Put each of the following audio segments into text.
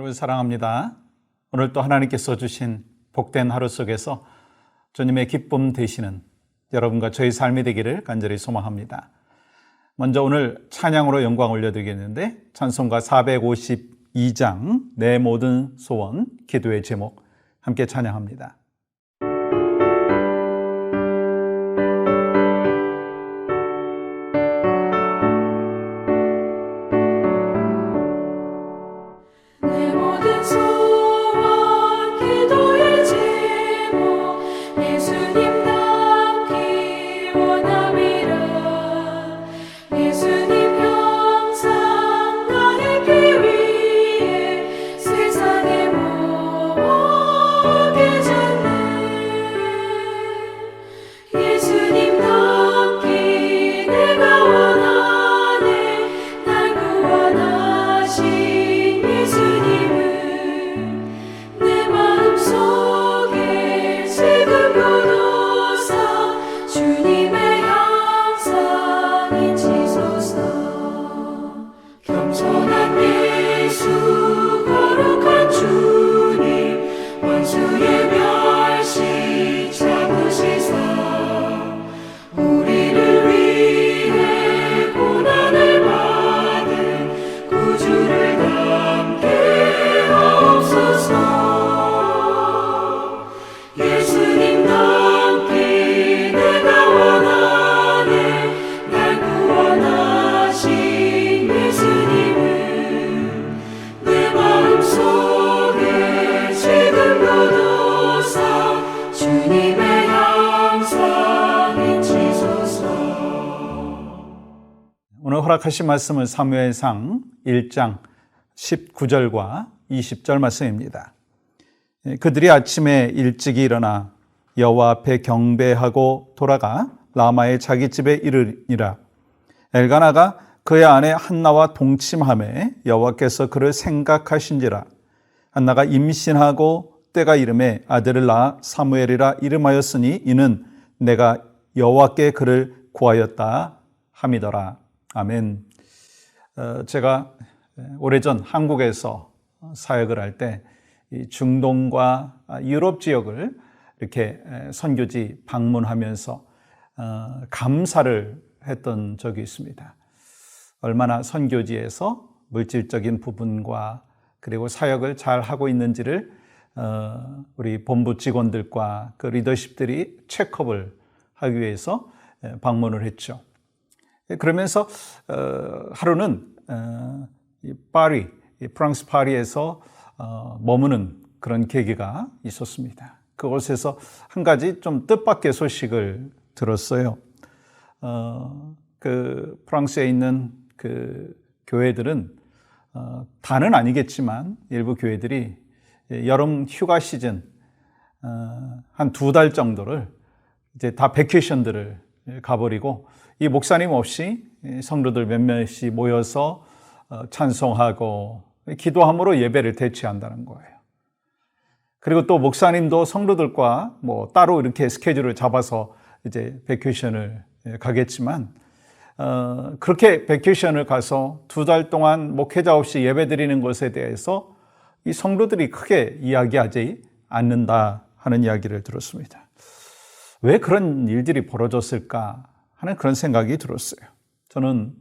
주님을 사랑합니다. 오늘 또 하나님께서 주신 복된 하루 속에서 주님의 기쁨 되시는 여러분과 저희 삶이 되기를 간절히 소망합니다. 먼저 오늘 찬양으로 영광 올려드리겠는데 찬송가 452장 내 모든 소원 기도의 제목 함께 찬양합니다. 오늘 허락하신 말씀은 사무엘상 1장 19절과 20절 말씀입니다. 그들이 아침에 일찍이 일어나 여호와 앞에 경배하고 돌아가 라마의 자기 집에 이르니라. 엘가나가 그의 아내 한나와 동침하매 여호와께서 그를 생각하신지라. 한나가 임신하고 때가 이름에 아들을 낳아 사무엘이라 이름하였으니 이는 내가 여호와께 그를 구하였다 함이더라. 아멘. 제가 오래전 한국에서 사역을 할 때 중동과 유럽 지역을 이렇게 선교지 방문하면서 감사를 했던 적이 있습니다. 얼마나 선교지에서 물질적인 부분과 그리고 사역을 잘 하고 있는지를 우리 본부 직원들과 그 리더십들이 체크업을 하기 위해서 방문을 했죠. 그러면서 하루는 파리, 프랑스 파리에서 머무는 그런 계기가 있었습니다. 그곳에서 한 가지 좀 뜻밖의 소식을 들었어요. 그 프랑스에 있는 그 교회들은 다는 아니겠지만 일부 교회들이 여름 휴가 시즌 한 2달 정도를 이제 다 베케이션들을 가버리고 이 목사님 없이 성도들 몇몇이 모여서 찬송하고 기도함으로 예배를 대체한다는 거예요. 그리고 또 목사님도 성도들과 뭐 따로 이렇게 스케줄을 잡아서 이제 베케이션을 가겠지만 그렇게 베케이션을 가서 2달 동안 목회자 없이 예배 드리는 것에 대해서 이 성도들이 크게 이야기하지 않는다 하는 이야기를 들었습니다. 왜 그런 일들이 벌어졌을까 하는 그런 생각이 들었어요. 저는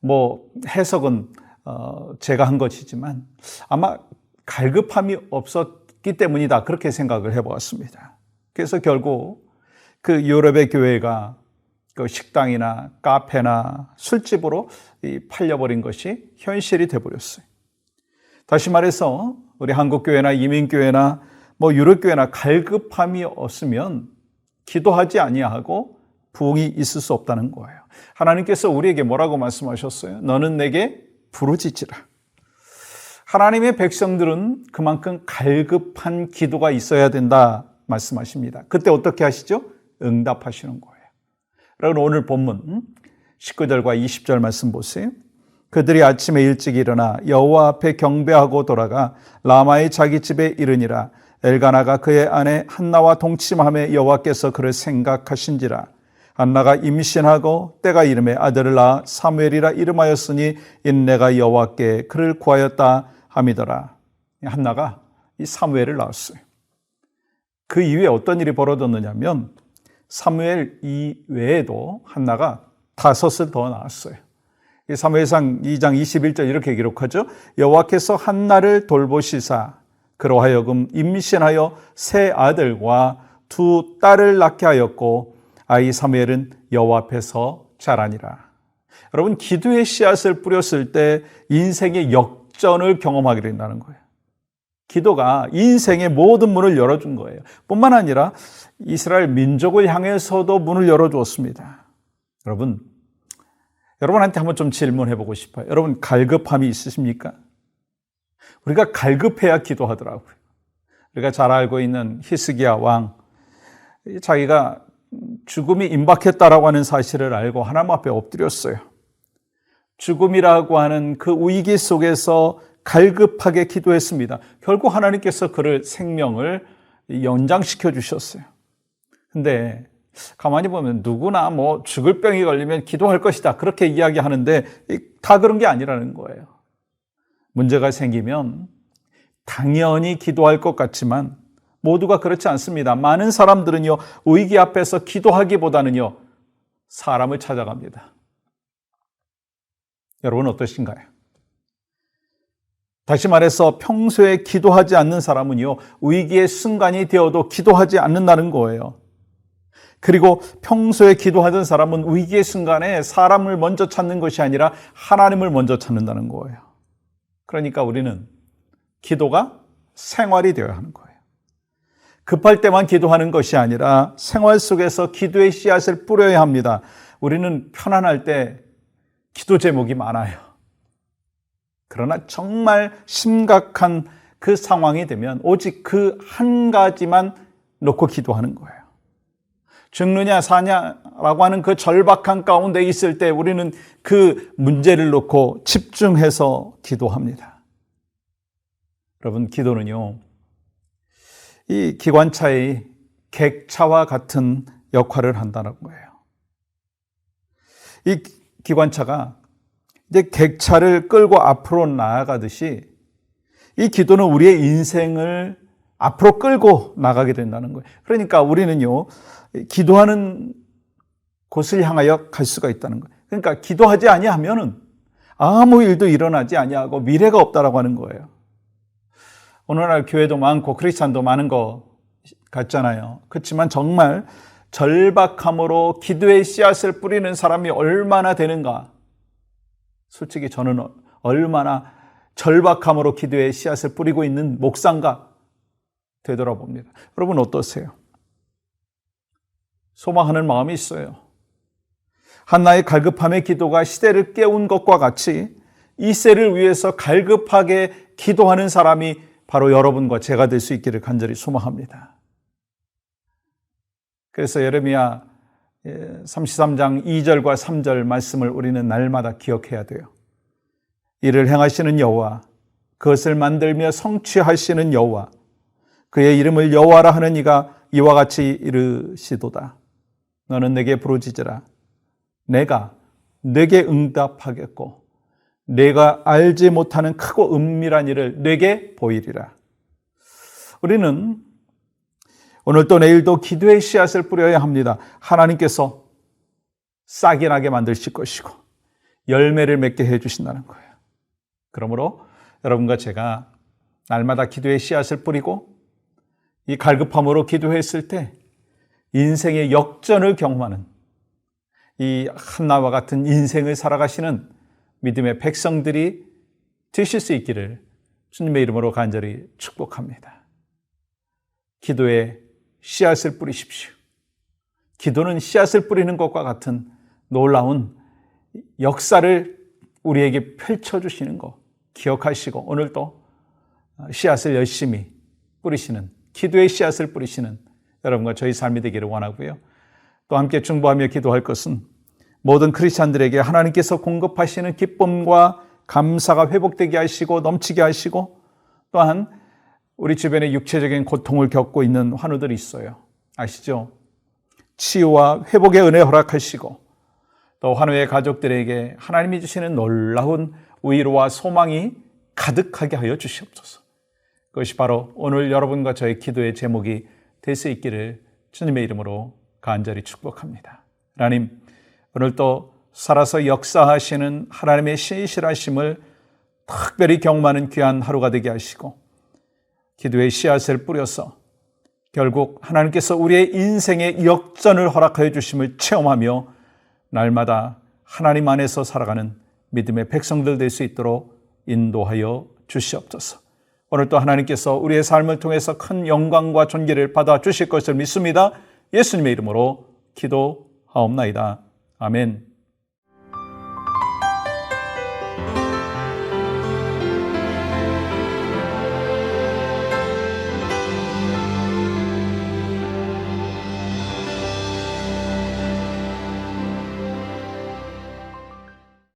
뭐 해석은 제가 한 것이지만 아마 갈급함이 없었기 때문이다 그렇게 생각을 해보았습니다. 그래서 결국 그 유럽의 교회가 그 식당이나 카페나 술집으로 팔려버린 것이 현실이 되어버렸어요. 다시 말해서 우리 한국교회나 이민교회나 뭐 유럽교회나 갈급함이 없으면 기도하지 아니하고 부흥이 있을 수 없다는 거예요. 하나님께서 우리에게 뭐라고 말씀하셨어요? 너는 내게 부르짖으라. 하나님의 백성들은 그만큼 갈급한 기도가 있어야 된다 말씀하십니다. 그때 어떻게 하시죠? 응답하시는 거예요. 그러나 오늘 본문 19절과 20절 말씀 보세요. 그들이 아침에 일찍 일어나 여호와 앞에 경배하고 돌아가 라마의 자기 집에 이르니라. 엘가나가 그의 아내 한나와 동침하며 여호와께서 그를 생각하신지라. 한나가 임신하고 때가 이름에 아들을 낳아 사무엘이라 이름하였으니 인내가 여호와께 그를 구하였다 함이더라. 한나가 이 사무엘을 낳았어요. 그 이후에 어떤 일이 벌어졌느냐면 사무엘 이외에도 한나가 5을 더 낳았어요. 사무엘상 2장 21절 이렇게 기록하죠. 여호와께서 한나를 돌보시사 그로 하여금 임신하여 세 아들과 2 딸을 낳게 하였고 아이 사무엘은 여호와 앞에서 자라니라. 여러분, 기도의 씨앗을 뿌렸을 때 인생의 역전을 경험하게 된다는 거예요. 기도가 인생의 모든 문을 열어준 거예요. 뿐만 아니라 이스라엘 민족을 향해서도 문을 열어주었습니다. 여러분한테 한번 좀 질문해 보고 싶어요. 여러분, 갈급함이 있으십니까? 우리가 갈급해야 기도하더라고요. 우리가 잘 알고 있는 히스기야 왕, 자기가 죽음이 임박했다라고 하는 사실을 알고 하나님 앞에 엎드렸어요. 죽음이라고 하는 그 위기 속에서 갈급하게 기도했습니다. 결국 하나님께서 그를 생명을 연장시켜 주셨어요. 근데 가만히 보면 누구나 죽을 병이 걸리면 기도할 것이다, 그렇게 이야기하는데 다 그런 게 아니라는 거예요. 문제가 생기면 당연히 기도할 것 같지만 모두가 그렇지 않습니다. 많은 사람들은요, 위기 앞에서 기도하기보다는요, 사람을 찾아갑니다. 여러분 어떠신가요? 다시 말해서 평소에 기도하지 않는 사람은요, 위기의 순간이 되어도 기도하지 않는다는 거예요. 그리고 평소에 기도하던 사람은 위기의 순간에 사람을 먼저 찾는 것이 아니라 하나님을 먼저 찾는다는 거예요. 그러니까 우리는 기도가 생활이 되어야 하는 거예요. 급할 때만 기도하는 것이 아니라 생활 속에서 기도의 씨앗을 뿌려야 합니다. 우리는 편안할 때 기도 제목이 많아요. 그러나 정말 심각한 그 상황이 되면 오직 그 한 가지만 놓고 기도하는 거예요. 죽느냐 사냐라고 하는 그 절박한 가운데 있을 때 우리는 그 문제를 놓고 집중해서 기도합니다. 여러분, 기도는요, 이 기관차의 객차와 같은 역할을 한다는 거예요. 이 기관차가 이제 객차를 끌고 앞으로 나아가듯이 이 기도는 우리의 인생을 앞으로 끌고 나가게 된다는 거예요. 그러니까 우리는요, 기도하는 곳을 향하여 갈 수가 있다는 거예요. 그러니까 기도하지 아니하면은 아무 일도 일어나지 아니하고 미래가 없다라고 하는 거예요. 오늘날 교회도 많고 크리스찬도 많은 것 같잖아요. 그렇지만 정말 절박함으로 기도의 씨앗을 뿌리는 사람이 얼마나 되는가? 솔직히 저는 얼마나 절박함으로 기도의 씨앗을 뿌리고 있는 목사인가 되돌아봅니다. 여러분 어떠세요? 소망하는 마음이 있어요. 한나의 갈급함의 기도가 시대를 깨운 것과 같이 이 세를 위해서 갈급하게 기도하는 사람이 바로 여러분과 제가 될 수 있기를 간절히 소망합니다. 그래서 예레미야 33장 2절과 3절 말씀을 우리는 날마다 기억해야 돼요. 이를 행하시는 여호와, 그것을 만들며 성취하시는 여호와, 그의 이름을 여호와라 하는 이가 이와 같이 이르시도다. 너는 내게 부르짖으라. 내가 내게 응답하겠고 내가 알지 못하는 크고 은밀한 일을 내게 보이리라. 우리는 오늘도 내일도 기도의 씨앗을 뿌려야 합니다. 하나님께서 싹이 나게 만드실 것이고 열매를 맺게 해주신다는 거예요. 그러므로 여러분과 제가 날마다 기도의 씨앗을 뿌리고 이 갈급함으로 기도했을 때 인생의 역전을 경험하는 이 한나와 같은 인생을 살아가시는 믿음의 백성들이 되실 수 있기를 주님의 이름으로 간절히 축복합니다. 기도에 씨앗을 뿌리십시오. 기도는 씨앗을 뿌리는 것과 같은 놀라운 역사를 우리에게 펼쳐주시는 것 기억하시고 오늘도 씨앗을 열심히 뿌리시는, 기도의 씨앗을 뿌리시는 여러분과 저희 삶이 되기를 원하고요. 또 함께 중보하며 기도할 것은 모든 크리스찬들에게 하나님께서 공급하시는 기쁨과 감사가 회복되게 하시고 넘치게 하시고, 또한 우리 주변에 육체적인 고통을 겪고 있는 환우들이 있어요. 아시죠? 치유와 회복의 은혜 허락하시고 또 환우의 가족들에게 하나님이 주시는 놀라운 위로와 소망이 가득하게 하여 주시옵소서. 그것이 바로 오늘 여러분과 저의 기도의 제목이 될 수 있기를 주님의 이름으로 간절히 축복합니다. 하나님, 오늘 또 살아서 역사하시는 하나님의 신실하심을 특별히 경험하는 귀한 하루가 되게 하시고 기도의 씨앗을 뿌려서 결국 하나님께서 우리의 인생의 역전을 허락하여 주심을 체험하며 날마다 하나님 안에서 살아가는 믿음의 백성들 될 수 있도록 인도하여 주시옵소서. 오늘 또 하나님께서 우리의 삶을 통해서 큰 영광과 존귀를 받아 주실 것을 믿습니다. 예수님의 이름으로 기도하옵나이다. 아멘.